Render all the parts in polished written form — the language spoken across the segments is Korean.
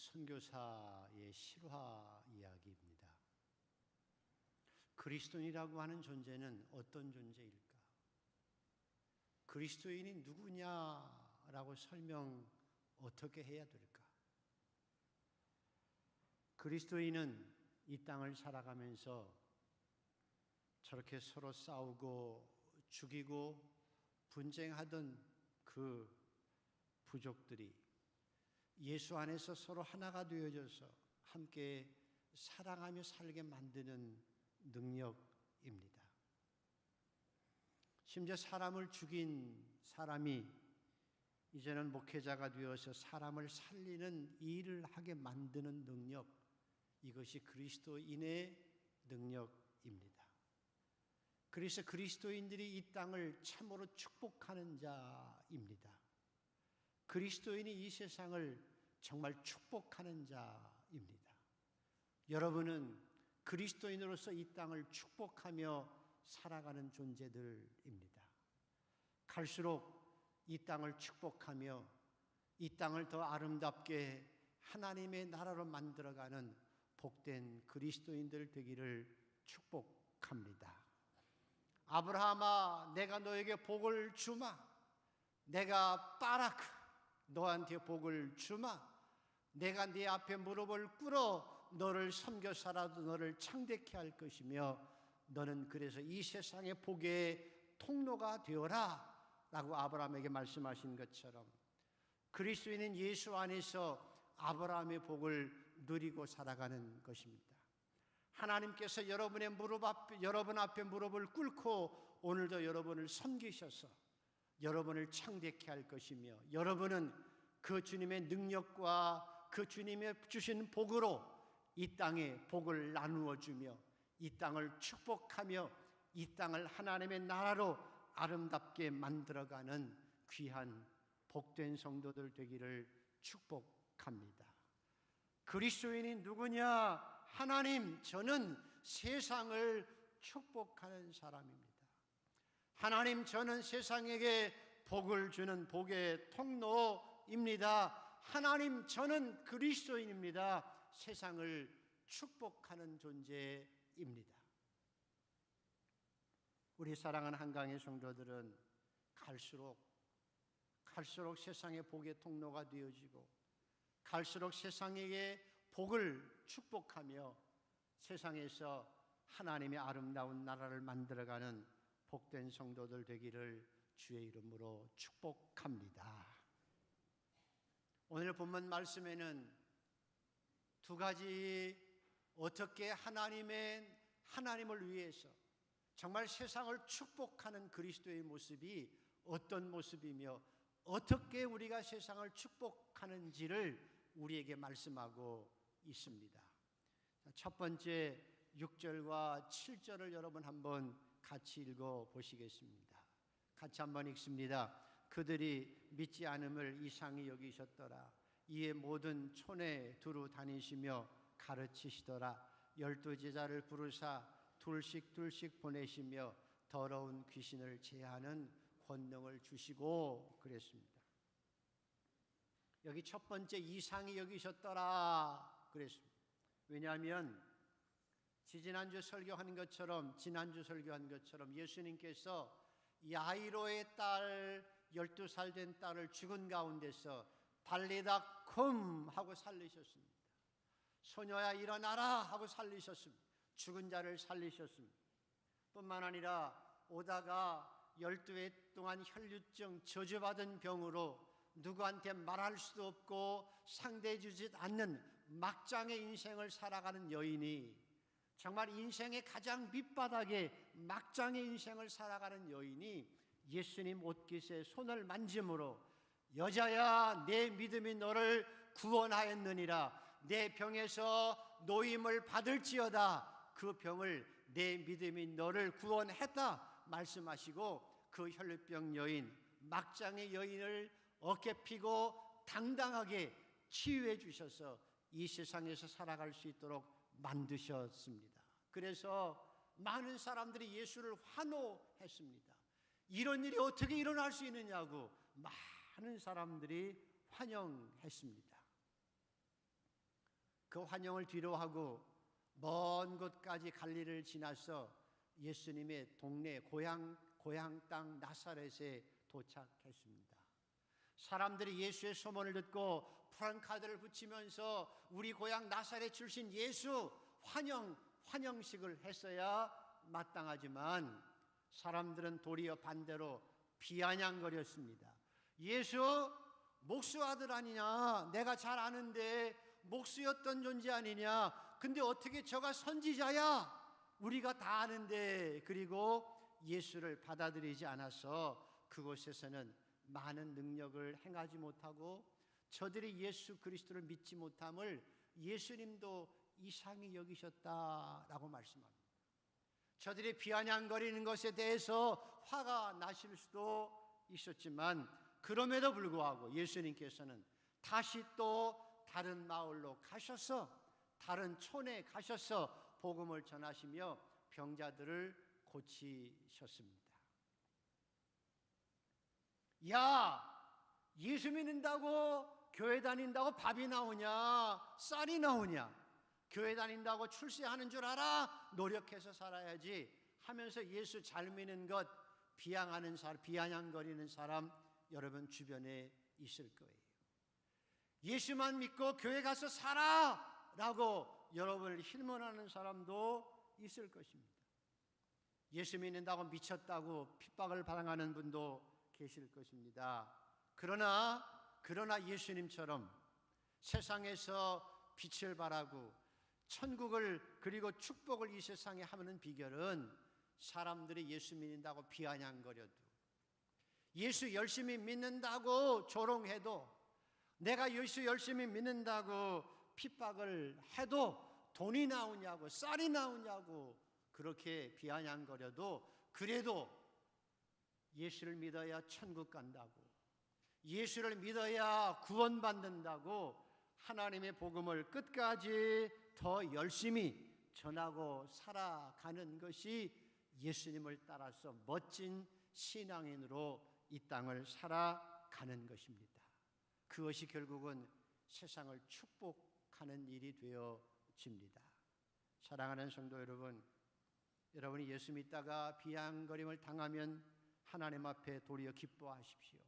선교사의 실화 이야기입니다. 그리스도인이라고 하는 존재는 어떤 존재일까? 그리스도인이 누구냐라고 설명 어떻게 해야 될까? 그리스도인은 이 땅을 살아가면서 저렇게 서로 싸우고 죽이고 분쟁하던 그 부족들이 예수 안에서 서로 하나가 되어져서 함께 사랑하며 살게 만드는 능력입니다. 심지어 사람을 죽인 사람이 이제는 목회자가 되어서 사람을 살리는 일을 하게 만드는 능력, 이것이 그리스도인의 능력입니다. 그래서 그리스도인들이 이 땅을 참으로 축복하는 자입니다. 그리스도인이 이 세상을 정말 축복하는 자입니다. 여러분은 그리스도인으로서 이 땅을 축복하며 살아가는 존재들입니다. 갈수록 이 땅을 축복하며 이 땅을 더 아름답게 하나님의 나라로 만들어가는 복된 그리스도인들 되기를 축복합니다. 아브라함아, 내가 너에게 복을 주마. 내가 바라크, 너한테 복을 주마. 내가 네 앞에 무릎을 꿇어 너를 섬겨서라도 너를 창대케 할 것이며 너는 그래서 이 세상의 복의 통로가 되어라 라고 아브라함에게 말씀하신 것처럼 그리스도인은 예수 안에서 아브라함의 복을 누리고 살아가는 것입니다. 하나님께서 여러분 앞에 무릎을 꿇고 오늘도 여러분을 섬기셔서 여러분을 창대케 할 것이며 여러분은 그 주님의 능력과 그 주님의 주신 복으로 이 땅에 복을 나누어 주며 이 땅을 축복하며 이 땅을 하나님의 나라로 아름답게 만들어가는 귀한 복된 성도들 되기를 축복합니다. 그리스도인이 누구냐? 하나님, 저는 세상을 축복하는 사람입니다. 하나님, 저는 세상에게 복을 주는 복의 통로입니다. 하나님, 저는 그리스도인입니다. 세상을 축복하는 존재입니다. 우리 사랑하는 한강의 성도들은 갈수록 세상의 복의 통로가 되어지고 갈수록 세상에게 복을 축복하며 세상에서 하나님의 아름다운 나라를 만들어가는 복된 성도들 되기를 주의 이름으로 축복합니다. 오늘 본문 말씀에는 두 가지 어떻게 하나님을 위해서 정말 세상을 축복하는 그리스도의 모습이 어떤 모습이며 어떻게 우리가 세상을 축복하는지를 우리에게 말씀하고 있습니다. 첫 번째 6절과 7절을 여러분 한번 같이 읽어 보시겠습니다. 같이 한번 읽습니다. 그들이 믿지 않음을 이상히 여기셨더라. 이에 모든 촌에 두루 다니시며 가르치시더라. 12제자를 부르사 둘씩 보내시며 더러운 귀신을 제하는 권능을 주시고 그랬습니다. 여기 첫 번째 이상히 여기셨더라 그랬습니다. 왜냐하면 지난주 설교한 것처럼 예수님께서 야이로의 딸 12살 된 딸을 죽은 가운데서 달리다 쿰 하고 살리셨습니다. 소녀야 일어나라 하고 살리셨습니다. 죽은 자를 살리셨습니다. 뿐만 아니라 오다가 12해 동안 혈류증 저주받은 병으로 누구한테 말할 수도 없고 상대해주지 않는 막장의 인생을 살아가는 여인이 정말 인생의 가장 밑바닥에 막장의 인생을 살아가는 여인이 예수님 옷깃에 손을 만짐으로 여자야 내 믿음이 너를 구원하였느니라. 내 병에서 노임을 받을지어다. 그 병을 내 믿음이 너를 구원했다 말씀하시고 그 혈류병 여인 막장의 여인을 어깨 피고 당당하게 치유해 주셔서 이 세상에서 살아갈 수 있도록 만드셨습니다. 그래서 많은 사람들이 예수를 환호했습니다. 이런 일이 어떻게 일어날 수 있느냐고 많은 사람들이 환영했습니다. 그 환영을 뒤로하고 먼 곳까지 갈릴리를 지나서 예수님의 동네 고향 땅 나사렛에 도착했습니다. 사람들이 예수의 소문을 듣고 프랑카드를 붙이면서 우리 고향 나사렛 출신 예수 환영식을 했어야 마땅하지만 사람들은 도리어 반대로 비아냥거렸습니다. 예수 목수 아들 아니냐? 내가 잘 아는데 목수였던 존재 아니냐? 근데 어떻게 저가 선지자야? 우리가 다 아는데. 그리고 예수를 받아들이지 않아서 그곳에서는 많은 능력을 행하지 못하고 저들이 예수 그리스도를 믿지 못함을 예수님도 이상히 여기셨다라고 말씀합니다. 저들이 비아냥거리는 것에 대해서 화가 나실 수도 있었지만 그럼에도 불구하고 예수님께서는 다시 또 다른 마을로 가셔서 다른 촌에 가셔서 복음을 전하시며 병자들을 고치셨습니다. 야, 예수 믿는다고 교회 다닌다고 밥이 나오냐? 쌀이 나오냐? 교회 다닌다고 출세하는 줄 알아? 노력해서 살아야지 하면서 예수 잘 믿는 것 비양하는 사람, 비아냥거리는 사람 여러분 주변에 있을 거예요. 예수만 믿고 교회 가서 살아 라고 여러분을 힐문하는 사람도 있을 것입니다. 예수 믿는다고 미쳤다고 핍박을 당하는 분도 계실 것입니다. 그러나 예수님처럼 세상에서 빛을 발하고 천국을 그리고 축복을 이 세상에 하는 비결은 사람들이 예수 믿는다고 비아냥거려도 예수 열심히 믿는다고 조롱해도 내가 예수 열심히 믿는다고 핍박을 해도 돈이 나오냐고 쌀이 나오냐고 그렇게 비아냥거려도 그래도 예수를 믿어야 천국 간다고 예수를 믿어야 구원받는다고 하나님의 복음을 끝까지 더 열심히 전하고 살아가는 것이 예수님을 따라서 멋진 신앙인으로 이 땅을 살아가는 것입니다. 그것이 결국은 세상을 축복하는 일이 되어집니다. 사랑하는 성도 여러분, 여러분이 예수 믿다가 비아냥거림을 당하면 하나님 앞에 도리어 기뻐하십시오.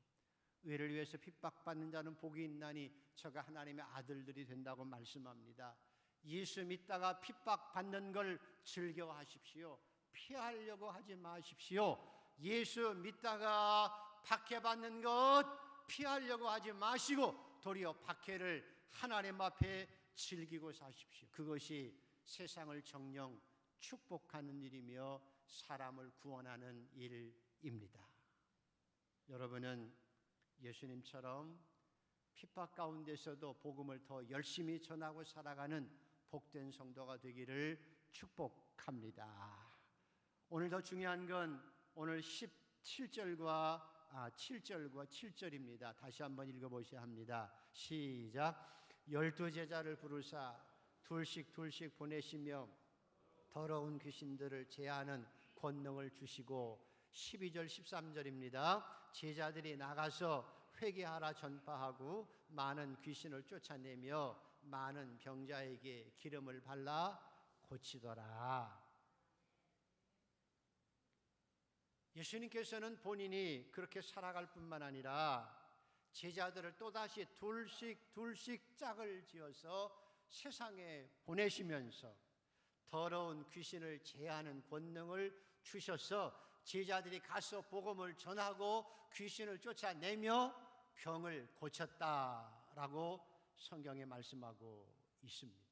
의를 위해서 핍박받는 자는 복이 있나니 저가 하나님의 아들들이 된다고 말씀합니다. 예수 믿다가 핍박받는 걸 즐겨하십시오. 피하려고 하지 마십시오. 예수 믿다가 박해받는 것 피하려고 하지 마시고 도리어 박해를 하나님 앞에 즐기고 사십시오. 그것이 세상을 정녕 축복하는 일이며 사람을 구원하는 일입니다. 여러분은 예수님처럼 핍박 가운데서도 복음을 더 열심히 전하고 살아가는 복된 성도가 되기를 축복합니다. 오늘 더 중요한 건 오늘 7절과 7절입니다. 다시 한번 읽어보셔야 합니다. 시작. 12제자를 부르사 둘씩 보내시며 더러운 귀신들을 제하는 권능을 주시고 12절 13절입니다. 제자들이 나가서 회개하라 전파하고 많은 귀신을 쫓아내며 많은 병자에게 기름을 발라 고치더라. 예수님께서는 본인이 그렇게 살아갈 뿐만 아니라 제자들을 또다시 둘씩 짝을 지어서 세상에 보내시면서 더러운 귀신을 제하는 권능을 주셔서 제자들이 가서 복음을 전하고 귀신을 쫓아내며 병을 고쳤다라고 성경에 말씀하고 있습니다.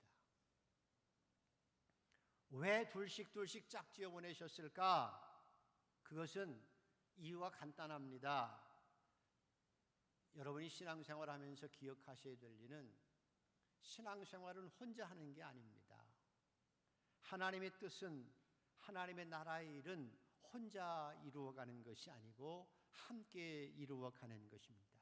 왜 둘씩 짝지어 보내셨을까? 그것은 이유가 간단합니다. 여러분이 신앙생활하면서 기억하셔야 될 일은 신앙생활은 혼자 하는 게 아닙니다. 하나님의 뜻은 하나님의 나라의 일은 혼자 이루어가는 것이 아니고 함께 이루어가는 것입니다.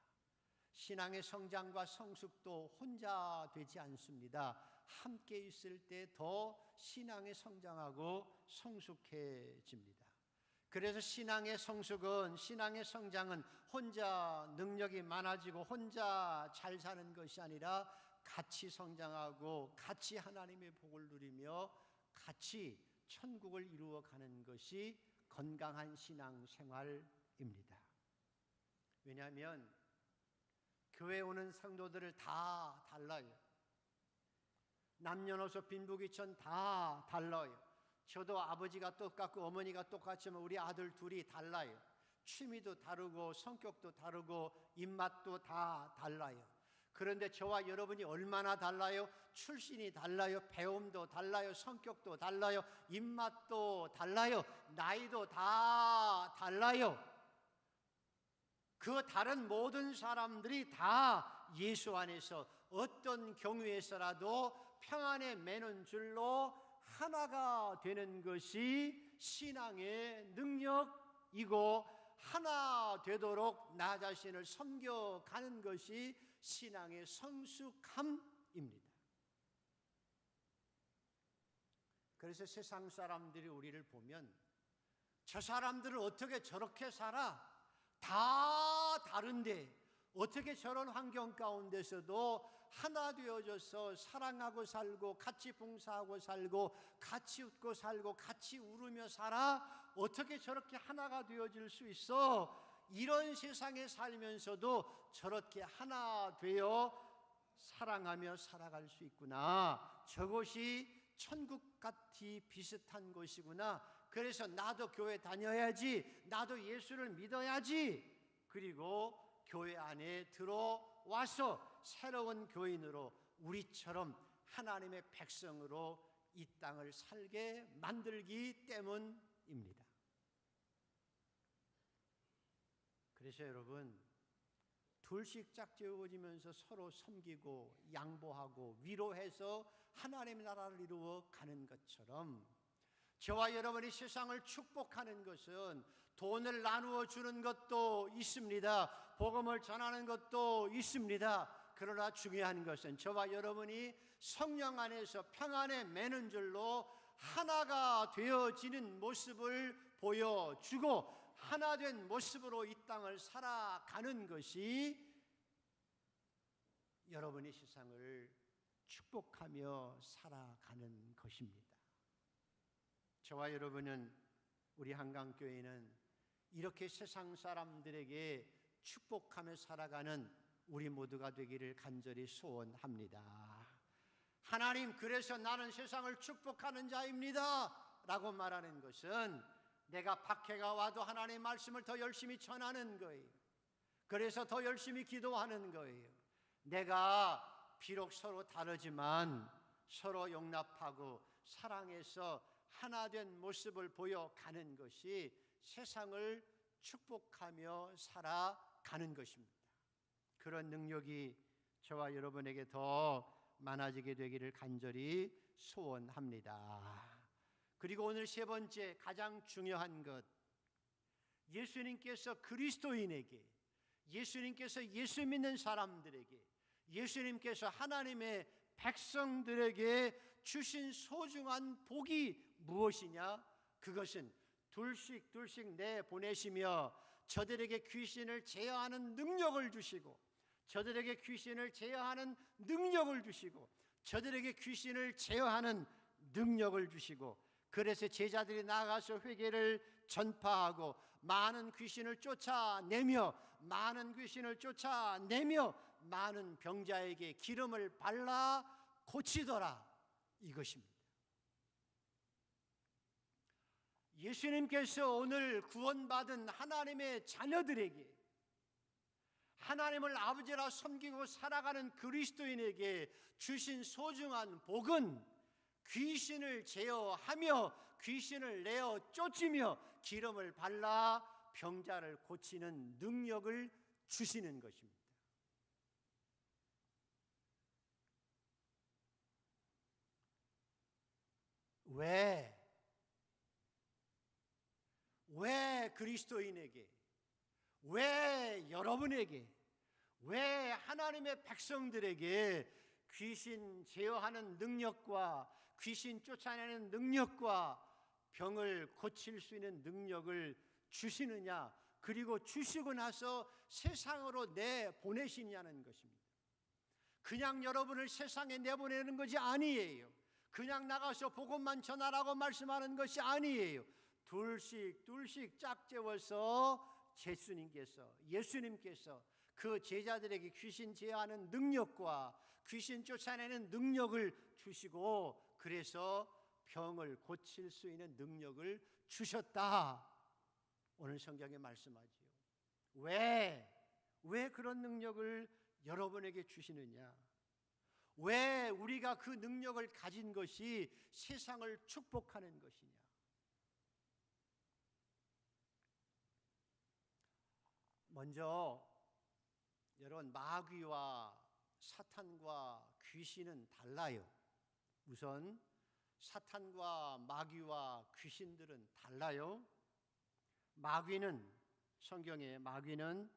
신앙의 성장과 성숙도 혼자 되지 않습니다. 함께 있을 때 더 신앙이 성장하고 성숙해집니다. 그래서 신앙의 성숙은, 신앙의 성장은 혼자 능력이 많아지고 혼자 잘 사는 것이 아니라 같이 성장하고 같이 하나님의 복을 누리며 같이 천국을 이루어가는 것이 건강한 신앙생활입니다. 왜냐하면 교회에 오는 성도들을 다 달라요. 남녀노소 빈부귀천 다 달라요. 저도 아버지가 똑같고 어머니가 똑같지만 우리 아들 둘이 달라요. 취미도 다르고 성격도 다르고 입맛도 다 달라요. 그런데 저와 여러분이 얼마나 달라요? 출신이 달라요. 배움도 달라요. 성격도 달라요. 입맛도 달라요. 나이도 다 달라요. 그 다른 모든 사람들이 다 예수 안에서 어떤 경우에서라도 평안에 매는 줄로 하나가 되는 것이 신앙의 능력이고, 하나 되도록 나 자신을 섬겨가는 것이 신앙의 성숙함입니다. 그래서 세상 사람들이 우리를 보면 저 사람들은 어떻게 저렇게 살아? 다 다른데 어떻게 저런 환경 가운데서도 하나 되어져서 사랑하고 살고 같이 봉사하고 살고 같이 웃고 살고 같이 울으며 살아? 어떻게 저렇게 하나가 되어질 수 있어? 이런 세상에 살면서도 저렇게 하나 되어 사랑하며 살아갈 수 있구나. 저것이 천국 같이 비슷한 것이구나. 그래서 나도 교회 다녀야지. 나도 예수를 믿어야지. 그리고 교회 안에 들어와서 새로운 교인으로 우리처럼 하나님의 백성으로 이 땅을 살게 만들기 때문입니다. 그래서 여러분, 둘씩 짝지어지면서 서로 섬기고 양보하고 위로해서 하나님의 나라를 이루어 가는 것처럼 저와 여러분이 세상을 축복하는 것은 돈을 나누어 주는 것도 있습니다. 복음을 전하는 것도 있습니다. 그러나 중요한 것은 저와 여러분이 성령 안에서 평안에 매는 줄로 하나가 되어지는 모습을 보여주고 하나 된 모습으로 이 땅을 살아가는 것이 여러분이 세상을 축복하며 살아가는 것입니다. 저와 여러분은, 우리 한강교회는 이렇게 세상 사람들에게 축복하며 살아가는 우리 모두가 되기를 간절히 소원합니다. 하나님, 그래서 나는 세상을 축복하는 자입니다 라고 말하는 것은 내가 박해가 와도 하나님의 말씀을 더 열심히 전하는 거예요. 그래서 더 열심히 기도하는 거예요. 내가 비록 서로 다르지만 서로 용납하고 사랑해서 하나 된 모습을 보여가는 것이 세상을 축복하며 살아가는 것입니다. 그런 능력이 저와 여러분에게 더 많아지게 되기를 간절히 소원합니다. 그리고 오늘 세 번째, 가장 중요한 것, 예수님께서 그리스도인에게, 예수님께서 예수 믿는 사람들에게, 예수님께서 하나님의 백성들에게 주신 소중한 복이 무엇이냐? 그것은 둘씩 내보내시며 저들에게 귀신을 제어하는 능력을 주시고, 저들에게 귀신을 제어하는 능력을 주시고, 저들에게 귀신을 제어하는 능력을 주시고, 그래서 제자들이 나가서 회개를 전파하고 많은 귀신을 쫓아내며 많은 병자에게 기름을 발라 고치더라, 이것입니다. 예수님께서 오늘 구원받은 하나님의 자녀들에게, 하나님을 아버지라 섬기고 살아가는 그리스도인에게 주신 소중한 복은 귀신을 제어하며 귀신을 내어 쫓으며 기름을 발라 병자를 고치는 능력을 주시는 것입니다. 왜 그리스도인에게, 왜 여러분에게, 왜 하나님의 백성들에게 귀신 제어하는 능력과 귀신 쫓아내는 능력과 병을 고칠 수 있는 능력을 주시느냐, 그리고 주시고 나서 세상으로 내보내시냐는 것입니다. 그냥 여러분을 세상에 내보내는 것이 아니에요. 그냥 나가서 복음만 전하라고 말씀하는 것이 아니에요. 둘씩 짝재워서 예수님께서 그 제자들에게 귀신 제어하는 능력과 귀신 쫓아내는 능력을 주시고, 그래서 병을 고칠 수 있는 능력을 주셨다. 오늘 성경에 말씀하지요. 왜 그런 능력을 여러분에게 주시느냐? 왜 우리가 그 능력을 가진 것이 세상을 축복하는 것이냐? 먼저 여러분, 마귀와 사탄과 귀신은 달라요. 우선 사탄과 마귀와 귀신들은 달라요. 성경에 마귀는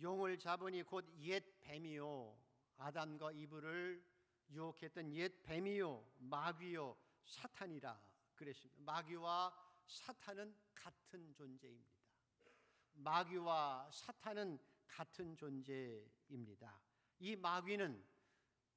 용을 잡으니 곧 옛 뱀이요, 아담과 이브를 유혹했던 옛 뱀이요, 마귀요, 사탄이라 그랬습니다. 마귀와 사탄은 같은 존재입니다. 마귀와 사탄은 같은 존재입니다. 이 마귀는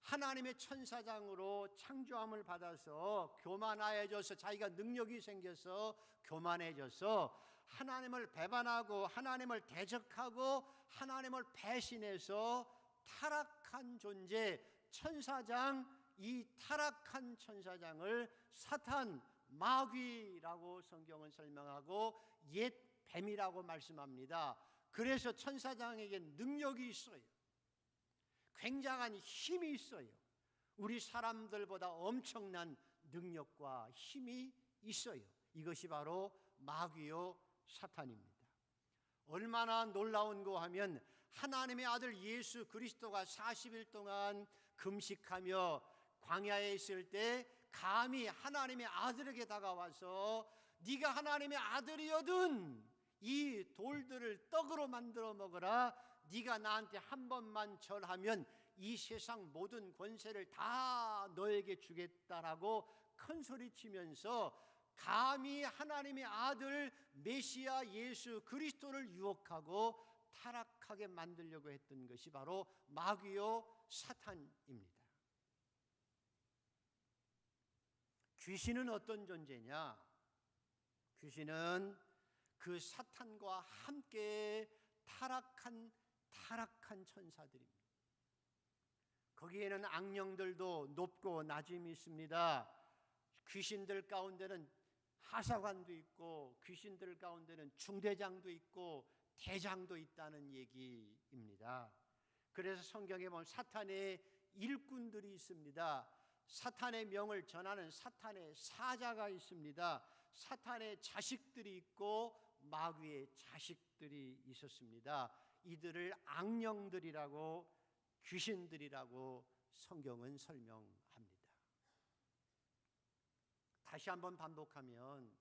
하나님의 천사장으로 창조함을 받아서 교만해져서, 자기가 능력이 생겨서 교만해져서 하나님을 배반하고 하나님을 대적하고 하나님을 배신해서 타락한 존재 천사장, 이 타락한 천사장을 사탄, 마귀라고 성경은 설명하고 옛 뱀이라고 말씀합니다. 그래서 천사장에게 능력이 있어요. 굉장한 힘이 있어요. 우리 사람들보다 엄청난 능력과 힘이 있어요. 이것이 바로 마귀요 사탄입니다. 얼마나 놀라운고 하면, 하나님의 아들 예수 그리스도가 40일 동안 금식하며 광야에 있을 때 감히 하나님의 아들에게 다가와서 네가 하나님의 아들이거든 이 돌들을 떡으로 만들어 먹어라, 네가 나한테 한 번만 절하면 이 세상 모든 권세를 다 너에게 주겠다라고 큰 소리치면서 감히 하나님의 아들 메시아 예수 그리스도를 유혹하고 타락하게 만들려고 했던 것이 바로 마귀요 사탄입니다. 귀신은 어떤 존재냐? 귀신은 그 사탄과 함께 타락한 천사들입니다. 거기에는 악령들도 높고 낮음이 있습니다. 귀신들 가운데는 하사관도 있고, 귀신들 가운데는 중대장도 있고 대장도 있다는 얘기입니다. 그래서 성경에 보면 사탄의 일꾼들이 있습니다. 사탄의 명을 전하는 사탄의 사자가 있습니다. 사탄의 자식들이 있고 마귀의 자식들이 있었습니다. 이들을 악령들이라고, 귀신들이라고 성경은 설명합니다. 다시 한번 반복하면,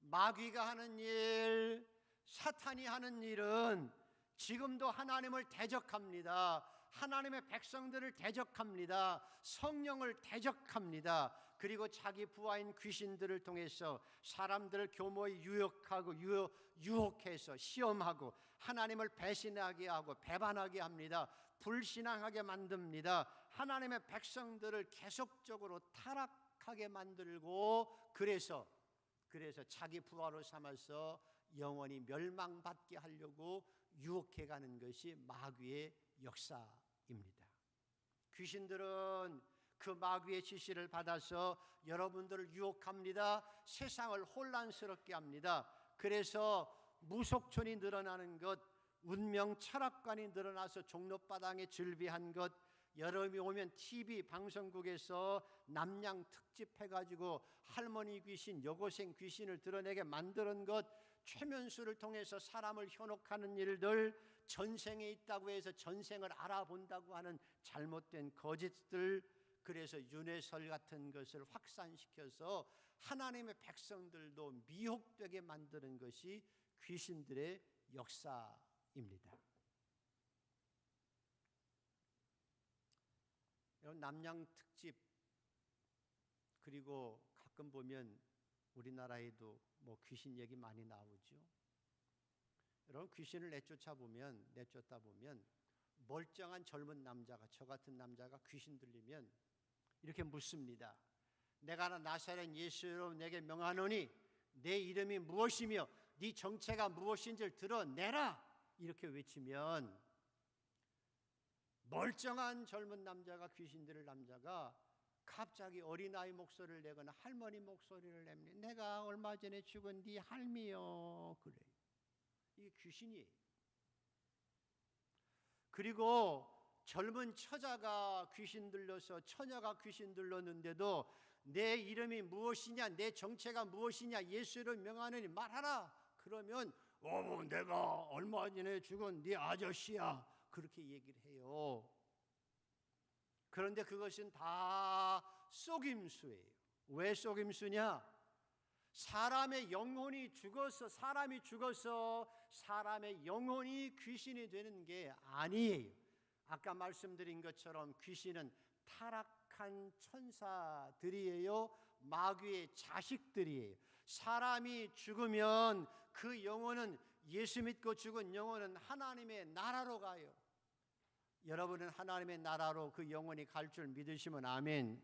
마귀가 하는 일, 사탄이 하는 일은 지금도 하나님을 대적합니다. 하나님의 백성들을 대적합니다. 성령을 대적합니다. 그리고 자기 부하인 귀신들을 통해서 사람들을 교모에 유혹해서 시험하고 하나님을 배신하게 하고 배반하게 합니다. 불신앙하게 만듭니다. 하나님의 백성들을 계속적으로 타락하게 만들고, 그래서 자기 부하로 삼아서 영원히 멸망받게 하려고 유혹해가는 것이 마귀의 역사입니다. 귀신들은 그 마귀의 지시를 받아서 여러분들을 유혹합니다. 세상을 혼란스럽게 합니다. 그래서 무속촌이 늘어나는 것, 운명 철학관이 늘어나서 종로바닥에 즐비한 것, 여름이 오면 TV 방송국에서 남양 특집해가지고 할머니 귀신, 여고생 귀신을 드러내게 만드는 것, 최면수를 통해서 사람을 현혹하는 일들, 전생에 있다고 해서 전생을 알아본다고 하는 잘못된 거짓들, 그래서 윤회설 같은 것을 확산시켜서 하나님의 백성들도 미혹되게 만드는 것이 귀신들의 역사입니다. 여러분, 남양 특집, 그리고 가끔 보면 우리나라에도 뭐 귀신 얘기 많이 나오죠. 여러분, 귀신을 내쫓다 보면 멀쩡한 젊은 남자가, 저 같은 남자가 귀신 들리면 이렇게 묻습니다. 내가 나사렛 예수로 내게 명하노니 내 이름이 무엇이며 네 정체가 무엇인지를 드러내라, 이렇게 외치면 멀쩡한 젊은 남자가, 귀신 들릴 남자가 갑자기 어린아이 목소리를 내거나 할머니 목소리를 냅니다. 내가 얼마 전에 죽은 네 할미요, 그래요. 이게 귀신이에요. 그리고 젊은 처자가 귀신 들려서, 처녀가 귀신 들렸는데도 내 이름이 무엇이냐, 내 정체가 무엇이냐, 예수를 명하느니 말하라. 그러면 내가 얼마 전에 죽은 네 아저씨야, 그렇게 얘기를 해요. 그런데 그것은 다 속임수예요. 왜 속임수냐? 사람의 영혼이 죽어서, 사람이 죽어서 사람의 영혼이 귀신이 되는 게 아니에요. 아까 말씀드린 것처럼 귀신은 타락한 천사들이에요. 마귀의 자식들이에요. 사람이 죽으면 그 영혼은, 예수 믿고 죽은 영혼은 하나님의 나라로 가요. 여러분은 하나님의 나라로 그 영혼이 갈 줄 믿으시면 아멘.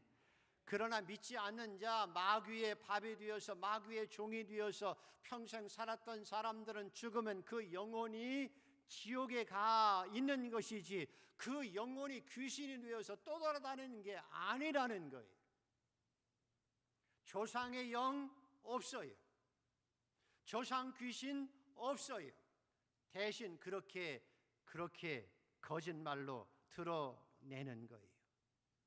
그러나 믿지 않는 자, 마귀의 밥이 되어서, 마귀의 종이 되어서 평생 살았던 사람들은 죽으면 그 영혼이 지옥에 가 있는 것이지, 그 영혼이 귀신이 되어서 또 돌아다니는 게 아니라는 거예요. 조상의 영 없어요. 조상 귀신 없어요. 대신 그렇게 거짓말로 드러내는 거예요.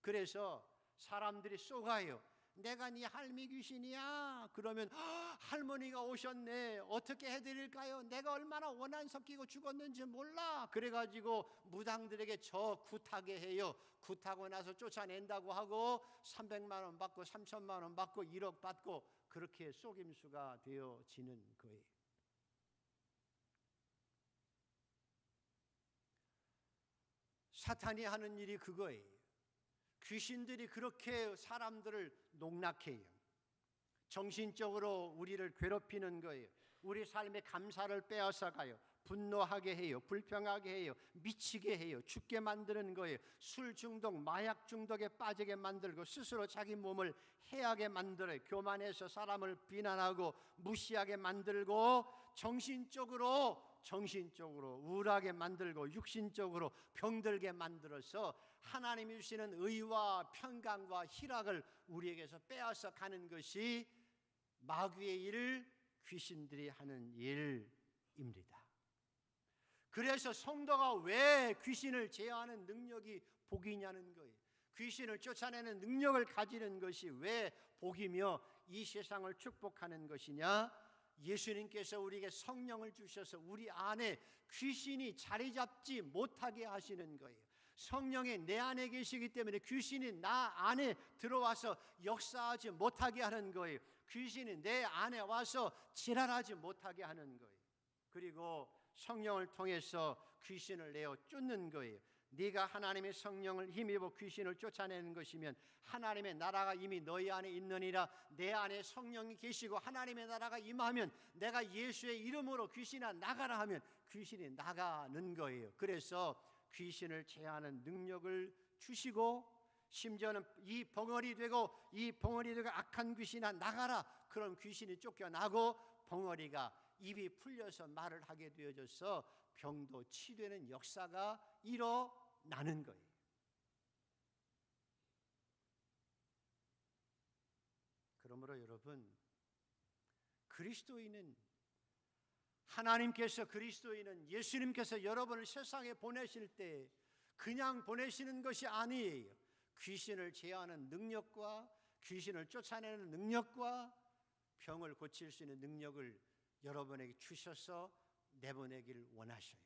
그래서 사람들이 속아요. 내가 네 할미 귀신이야. 그러면 할머니가 오셨네. 어떻게 해드릴까요? 내가 얼마나 원한 섞이고 죽었는지 몰라. 그래가지고 무당들에게 저 굿하게 해요. 굿하고 나서 쫓아낸다고 하고 300만 원 받고 3천만 원 받고 1억 받고, 그렇게 속임수가 되어지는 거예요. 사탄이 하는 일이 그거예요. 귀신들이 그렇게 사람들을 농락해요. 정신적으로 우리를 괴롭히는 거예요. 우리 삶의 감사를 빼앗아가요. 분노하게 해요. 불평하게 해요. 미치게 해요. 죽게 만드는 거예요. 술 중독, 마약 중독에 빠지게 만들고, 스스로 자기 몸을 해하게 만들어요. 교만해서 사람을 비난하고 무시하게 만들고, 정신적으로 우울하게 만들고, 육신적으로 병들게 만들어서 하나님이 주시는 의와 평강과 희락을 우리에게서 빼앗아 가는 것이 마귀의 일, 귀신들이 하는 일입니다. 그래서 성도가 왜 귀신을 제어하는 능력이 복이냐는 거예요. 귀신을 쫓아내는 능력을 가지는 것이 왜 복이며 이 세상을 축복하는 것이냐? 예수님께서 우리에게 성령을 주셔서 우리 안에 귀신이 자리 잡지 못하게 하시는 거예요. 성령이 내 안에 계시기 때문에 귀신이 나 안에 들어와서 역사하지 못하게 하는 거예요. 귀신이 내 안에 와서 지랄하지 못하게 하는 거예요. 그리고 성령을 통해서 귀신을 내어 쫓는 거예요. 네가 하나님의 성령을 힘입어 귀신을 쫓아내는 것이면 하나님의 나라가 이미 너희 안에 있느니라. 내 안에 성령이 계시고 하나님의 나라가 임하면, 내가 예수의 이름으로 귀신아 나가라 하면 귀신이 나가는 거예요. 그래서 귀신을 제어하는 능력을 주시고, 심지어는 이 벙어리 되고 악한 귀신아 나가라. 그럼 귀신이 쫓겨나고 벙어리가 입이 풀려서 말을 하게 되어져서 병도 치료되는 역사가 일어나는 거예요. 그러므로 여러분, 그리스도인은, 하나님께서, 그리스도인은, 예수님께서 여러분을 세상에 보내실 때 그냥 보내시는 것이 아니에요. 귀신을 제어하는 능력과 귀신을 쫓아내는 능력과 병을 고칠 수 있는 능력을 여러분에게 주셔서 내보내기를 원하셔요.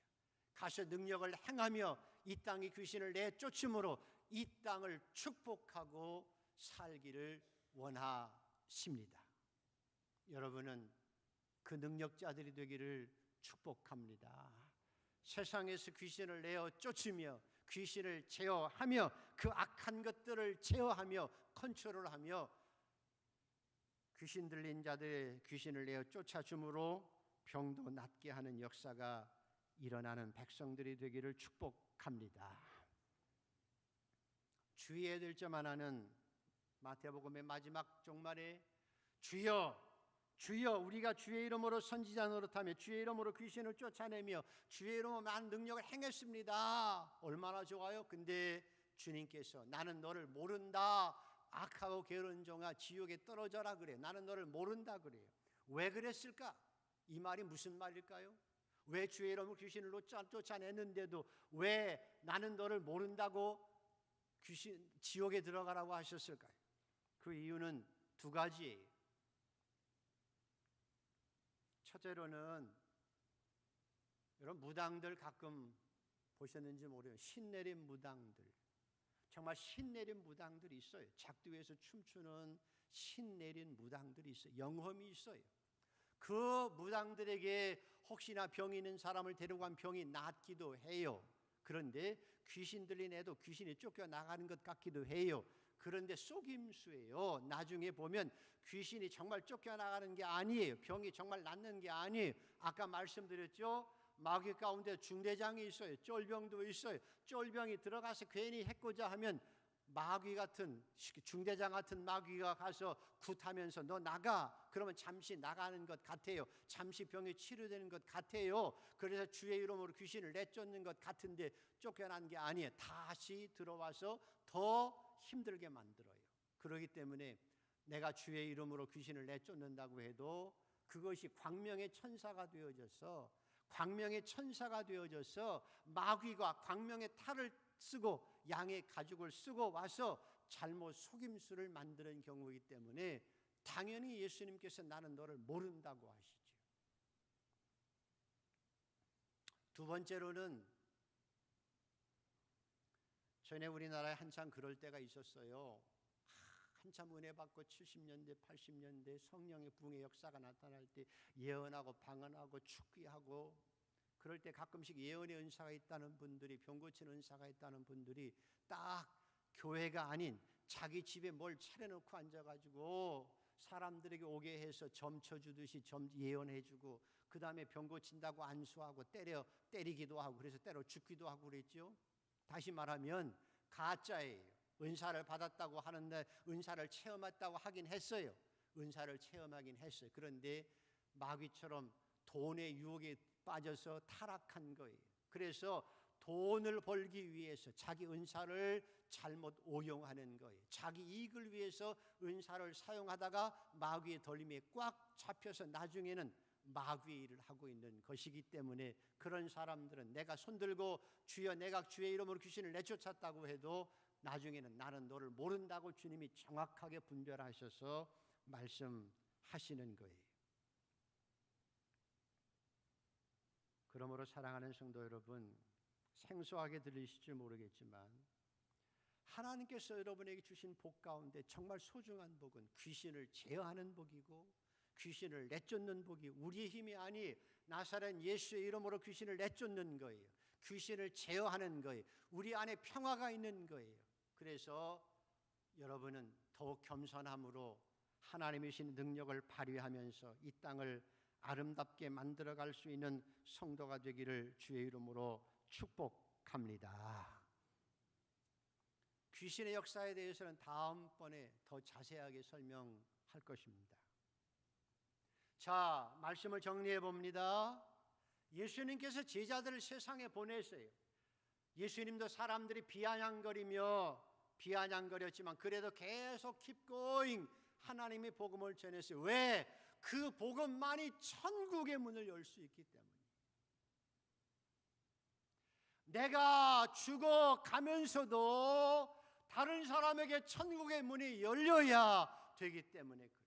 가서 능력을 행하며 이 땅의 귀신을 내쫓음으로 이 땅을 축복하고 살기를 원하십니다. 여러분은 그 능력자들이 되기를 축복합니다. 세상에서 귀신을 내어 쫓으며 귀신을 제어하며 그 악한 것들을 제어하며 컨트롤하며 귀신 들린 자들의 귀신을 내어 쫓아줌으로 병도 낫게 하는 역사가 일어나는 백성들이 되기를 축복합니다. 축복합니다. 주의해야 될 점 하나는 마태복음의 마지막 종말에 주여 주여 우리가 주의 이름으로 선지자 노릇하며 주의 이름으로 귀신을 쫓아내며 주의 이름으로 많은 능력을 행했습니다. 얼마나 좋아요. 근데 주님께서 나는 너를 모른다. 악하고 게으른 종아 지옥에 떨어져라 그래요. 나는 너를 모른다 그래요. 왜 그랬을까? 이 말이 무슨 말일까요? 왜 주의 이름으로 귀신을 쫓아냈는데도 왜 나는 너를 모른다고 귀신 지옥에 들어가라고 하셨을까요? 그 이유는 두 가지예요. 첫째로는 여러분 무당들 가끔 보셨는지 모르겠어요. 신내림 무당들. 정말 신내림 무당들이 있어요. 작두 위에서 춤추는 신내린 무당들이 있어요. 영험이 있어요. 그 무당들에게 혹시나 병이 있는 사람을 데려간 병이 낫기도 해요. 그런데 귀신 들린 애도 귀신이 쫓겨나가는 것 같기도 해요. 그런데 속임수예요. 나중에 보면 귀신이 정말 쫓겨나가는 게 아니에요. 병이 정말 낫는 게 아니에요. 아까 말씀드렸죠. 마귀 가운데 중대장이 있어요. 쫄병도 있어요. 쫄병이 들어가서 괜히 했고자 하면 마귀 같은 중대장 같은 마귀가 가서 굿하면서 너 나가. 그러면 잠시 나가는 것 같아요. 잠시 병이 치료되는 것 같아요. 그래서 주의 이름으로 귀신을 내쫓는 것 같은데 쫓겨난 게 아니에요. 다시 들어와서 더 힘들게 만들어요. 그렇기 때문에 내가 주의 이름으로 귀신을 내쫓는다고 해도 그것이 광명의 천사가 되어져서 마귀가 광명의 탈을 쓰고 양의 가죽을 쓰고 와서 잘못 속임수를 만드는 경우이기 때문에 당연히 예수님께서 나는 너를 모른다고 하시죠. 두 번째로는 전에 우리나라에 한참 그럴 때가 있었어요. 한참 은혜 받고 70년대 80년대 성령의 부흥의 역사가 나타날 때 예언하고 방언하고 축기하고 그럴 때 가끔씩 예언의 은사가 있다는 분들이 병 고치는 은사가 있다는 분들이 딱 교회가 아닌 자기 집에 뭘 차려놓고 앉아가지고 사람들에게 오게 해서 점 쳐주듯이 점 예언해주고 그 다음에 병 고친다고 안수하고 때리기도 하고 그래서 때려 죽기도 하고 그랬죠. 다시 말하면 가짜예요. 은사를 받았다고 하는데 은사를 체험했다고 하긴 했어요. 은사를 체험하긴 했어요. 그런데 마귀처럼 돈의 유혹에 빠져서 타락한 거예요. 그래서 돈을 벌기 위해서 자기 은사를 잘못 오용하는 거예요. 자기 이익을 위해서 은사를 사용하다가 마귀의 덜림에 꽉 잡혀서 나중에는 마귀의 일을 하고 있는 것이기 때문에 그런 사람들은 내가 손들고 주여 내가 주의 이름으로 귀신을 내쫓았다고 해도 나중에는 나는 너를 모른다고 주님이 정확하게 분별하셔서 말씀하시는 거예요. 그러므로 사랑하는 성도 여러분, 생소하게 들리실지 모르겠지만 하나님께서 여러분에게 주신 복 가운데 정말 소중한 복은 귀신을 제어하는 복이고 귀신을 내쫓는 복이 우리의 힘이 아니 나사렛 예수의 이름으로 귀신을 내쫓는 거예요. 귀신을 제어하는 거예요. 우리 안에 평화가 있는 거예요. 그래서 여러분은 더욱 겸손함으로 하나님의 신 능력을 발휘하면서 이 땅을 아름답게 만들어갈 수 있는 성도가 되기를 주의 이름으로 축복합니다. 귀신의 역사에 대해서는 다음번에 더 자세하게 설명할 것입니다. 자, 말씀을 정리해 봅니다. 예수님께서 제자들을 세상에 보내세요. 예수님도 사람들이 비아냥거렸지만 그래도 계속 keep going 하나님의 복음을 전했어요. 왜? 그 복음만이 천국의 문을 열 수 있기 때문이에요. 내가 죽어가면서도 다른 사람에게 천국의 문이 열려야 되기 때문에 그래요.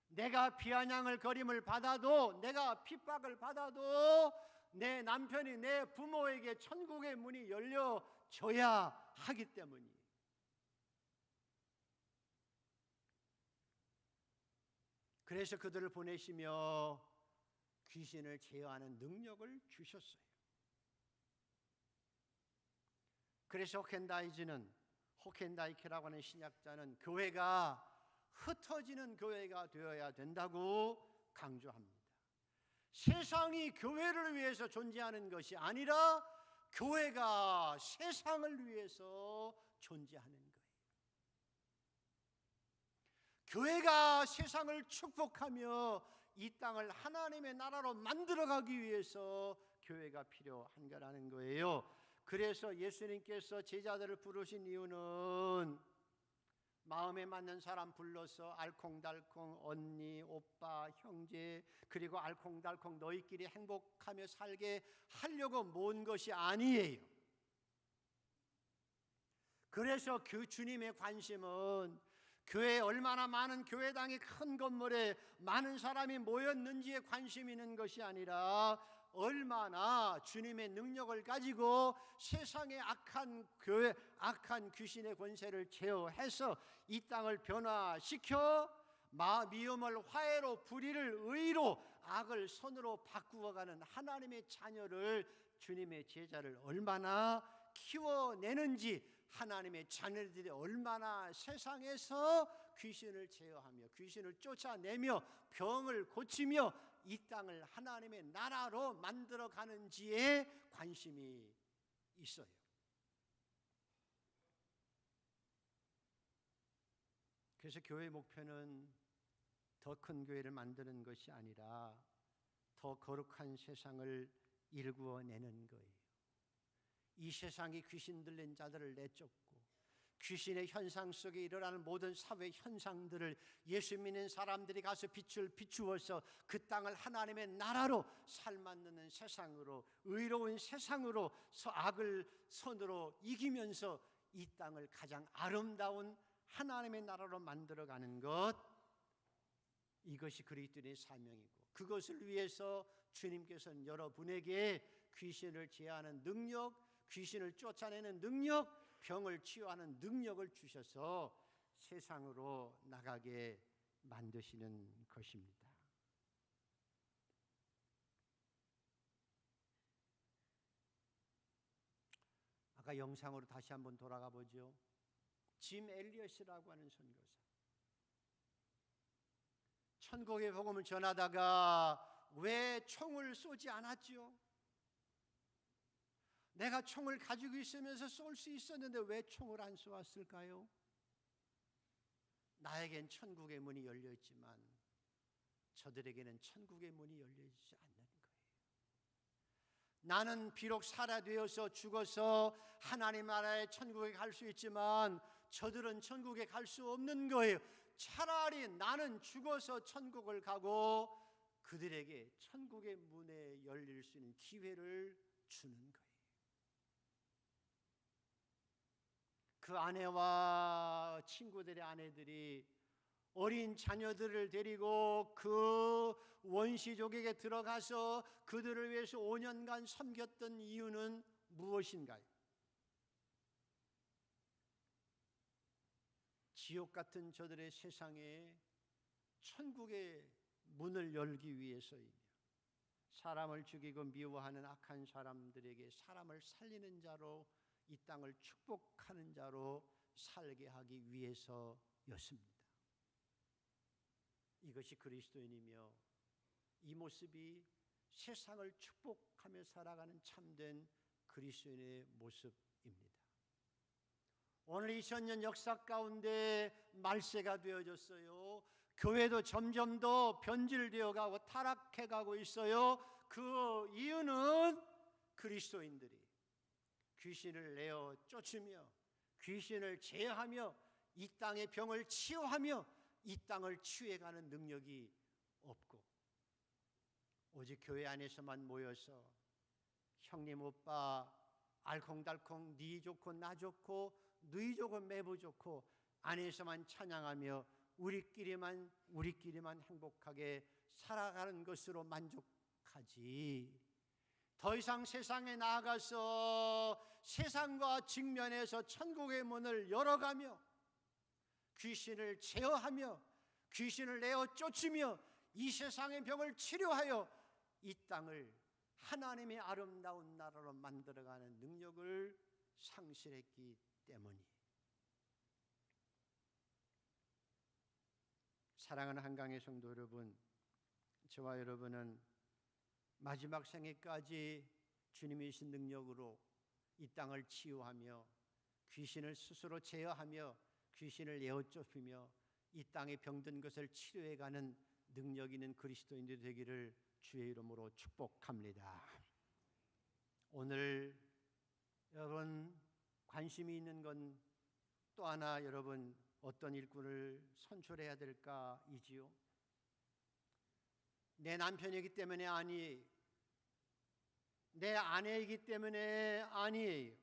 내가 비아냥을 거림을 받아도 내가 핍박을 받아도 내 남편이 내 부모에게 천국의 문이 열려져야 하기 때문이에요. 그래서 그들을 보내시며 귀신을 제어하는 능력을 주셨어요. 그래서 호켄다이케라고 하는 신약자는 교회가 흩어지는 교회가 되어야 된다고 강조합니다. 세상이 교회를 위해서 존재하는 것이 아니라 교회가 세상을 위해서 존재하는 거예요. 교회가 세상을 축복하며 이 땅을 하나님의 나라로 만들어가기 위해서 교회가 필요한 거라는 거예요. 그래서 예수님께서 제자들을 부르신 이유는 마음에 맞는 사람 불러서 알콩달콩 언니, 오빠, 형제, 그리고 알콩달콩 너희끼리 행복하며 살게 하려고 모은 것이 아니에요. 그래서 그 주님의 관심은 교회에 얼마나 많은 교회당이 큰 건물에 많은 사람이 모였는지에 관심이 있는 것이 아니라 얼마나 주님의 능력을 가지고 세상의 악한 교회, 악한 귀신의 권세를 제어해서 이 땅을 변화시켜 미움을 화해로, 불의를 의로, 악을 선으로 바꾸어가는 하나님의 자녀를, 주님의 제자를 얼마나 키워내는지, 하나님의 자녀들이 얼마나 세상에서 귀신을 제어하며 귀신을 쫓아내며 병을 고치며 이 땅을 하나님의 나라로 만들어가는지에 관심이 있어요. 그래서 교회의 목표는 더 큰 교회를 만드는 것이 아니라 더 거룩한 세상을 일구어내는 거예요. 이 세상이 귀신 들린 자들을 내쫓고 귀신의 현상 속에 일어나는 모든 사회 현상들을 예수 믿는 사람들이 가서 빛을 비추어서 그 땅을 하나님의 나라로, 살맞는 세상으로, 의로운 세상으로, 악을 선으로 이기면서 이 땅을 가장 아름다운 하나님의 나라로 만들어가는 것, 이것이 그리스도인의 사명이고, 그것을 위해서 주님께서는 여러분에게 귀신을 제어하는 능력, 귀신을 쫓아내는 능력, 병을 치유하는 능력을 주셔서 세상으로 나가게 만드시는 것입니다. 아까 영상으로 다시 한번 돌아가 보죠. 짐 엘리엇이라고 하는 선교사, 천국의 복음을 전하다가 왜 총을 쏘지 않았죠? 내가 총을 가지고 있으면서 쏠 수 있었는데 왜 총을 안 쏘았을까요? 나에겐 천국의 문이 열려 있지만 저들에게는 천국의 문이 열려 있지 않는 거예요. 나는 비록 살아되어서 죽어서 하나님 나라의 천국에 갈 수 있지만 저들은 천국에 갈 수 없는 거예요. 차라리 나는 죽어서 천국을 가고 그들에게 천국의 문에 열릴 수 있는 기회를 주는 거예요. 그 아내와 친구들의 아내들이 어린 자녀들을 데리고 그 원시족에게 들어가서 그들을 위해서 5년간 섬겼던 이유는 무엇인가요? 지옥 같은 저들의 세상에 천국의 문을 열기 위해서이며, 사람을 죽이고 미워하는 악한 사람들에게 사람을 살리는 자로, 이 땅을 축복하는 자로 살게 하기 위해서였습니다. 이것이 그리스도인이며 이 모습이 세상을 축복하며 살아가는 참된 그리스도인의 모습입니다. 오늘 2000년 역사 가운데 말세가 되어졌어요. 교회도 점점 더 변질되어 가고 타락해 가고 있어요. 그 이유는 그리스도인들이 귀신을 내어 쫓으며 귀신을 제어하며 이 땅의 병을 치유하며 이 땅을 치유해가는 능력이 없고, 오직 교회 안에서만 모여서 형님 오빠 알콩달콩 네 좋고 나 좋고 너희 좋고 매부 좋고 안에서만 찬양하며 우리끼리만 행복하게 살아가는 것으로 만족하지, 더 이상 세상에 나아가서 세상과 직면해서 천국의 문을 열어가며 귀신을 제어하며 귀신을 내어 쫓으며 이 세상의 병을 치료하여 이 땅을 하나님의 아름다운 나라로 만들어가는 능력을 상실했기 때문이에요. 사랑하는 한강의 성도 여러분, 저와 여러분은 마지막 생애까지 주님이 주신 능력으로 이 땅을 치유하며 귀신을 스스로 제어하며 귀신을 내어쫓으며 이 땅에 병든 것을 치료해가는 능력 있는 그리스도인들이 되기를 주의 이름으로 축복합니다. 오늘 여러분 관심이 있는 건 또 하나, 여러분 어떤 일꾼을 선출해야 될까이지요. 내 남편이기 때문에 아니에요. 내 아내이기 때문에 아니에요.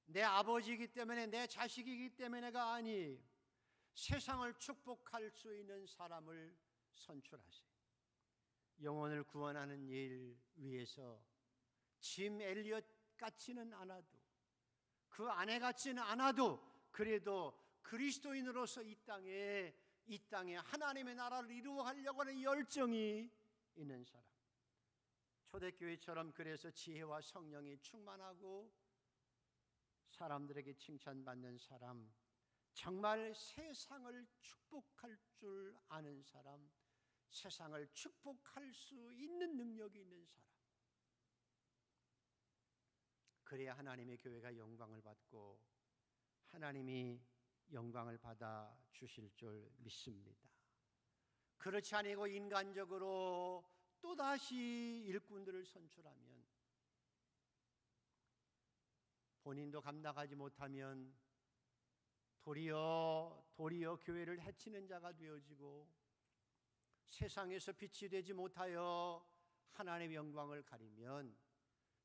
내 아버지이기 때문에, 내 자식이기 때문에가 아니에요. 세상을 축복할 수 있는 사람을 선출하세요. 영혼을 구원하는 일 위해서 짐 엘리엇 같지는 않아도, 그 아내 같지는 않아도, 그래도 그리스도인으로서 이 땅에 하나님의 나라를 이루어가려고 하는 열정이 있는 사람, 초대교회처럼 그래서 지혜와 성령이 충만하고 사람들에게 칭찬받는 사람, 정말 세상을 축복할 줄 아는 사람, 세상을 축복할 수 있는 능력이 있는 사람, 그래야 하나님의 교회가 영광을 받고 하나님이 영광을 받아 주실 줄 믿습니다. 그렇지 아니고 인간적으로 또다시 일꾼들을 선출하면 본인도 감당하지 못하면 도리어 교회를 해치는 자가 되어지고 세상에서 빛이 되지 못하여 하나님의 영광을 가리면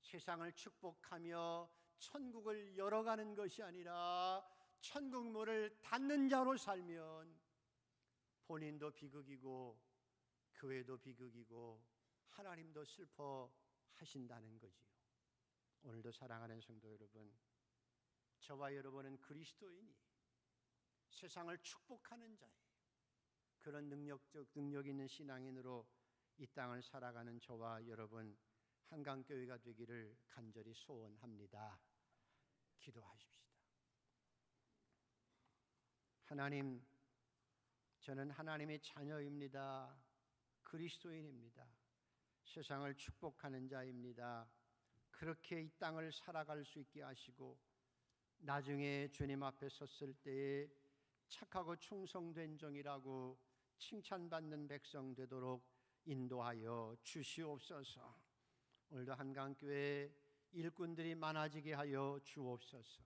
세상을 축복하며 천국을 열어가는 것이 아니라 천국 문을 닫는 자로 살면 본인도 비극이고 교회도 비극이고 하나님도 슬퍼하신다는 거지요. 오늘도 사랑하는 성도 여러분, 저와 여러분은 그리스도인이 세상을 축복하는 자예요. 그런 능력 있는 신앙인으로 이 땅을 살아가는 저와 여러분 한강교회가 되기를 간절히 소원합니다. 기도하십시다. 하나님, 저는 하나님의 자녀입니다. 그리스도인입니다. 세상을 축복하는 자입니다. 그렇게 이 땅을 살아갈 수 있게 하시고 나중에 주님 앞에 섰을 때에 착하고 충성된 종이라고 칭찬받는 백성 되도록 인도하여 주시옵소서. 오늘도 한강교회 일꾼들이 많아지게 하여 주옵소서.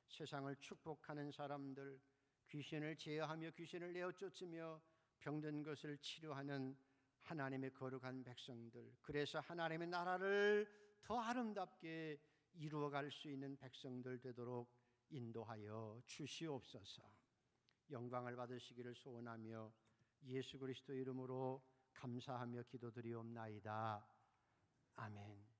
세상을 축복하는 사람들, 귀신을 제어하며 귀신을 내어쫓으며 병든 것을 치료하는 하나님의 거룩한 백성들, 그래서 하나님의 나라를 더 아름답게 이루어갈 수 있는 백성들 되도록 인도하여 주시옵소서. 영광을 받으시기를 소원하며 예수 그리스도 이름으로 감사하며 기도드리옵나이다. 아멘.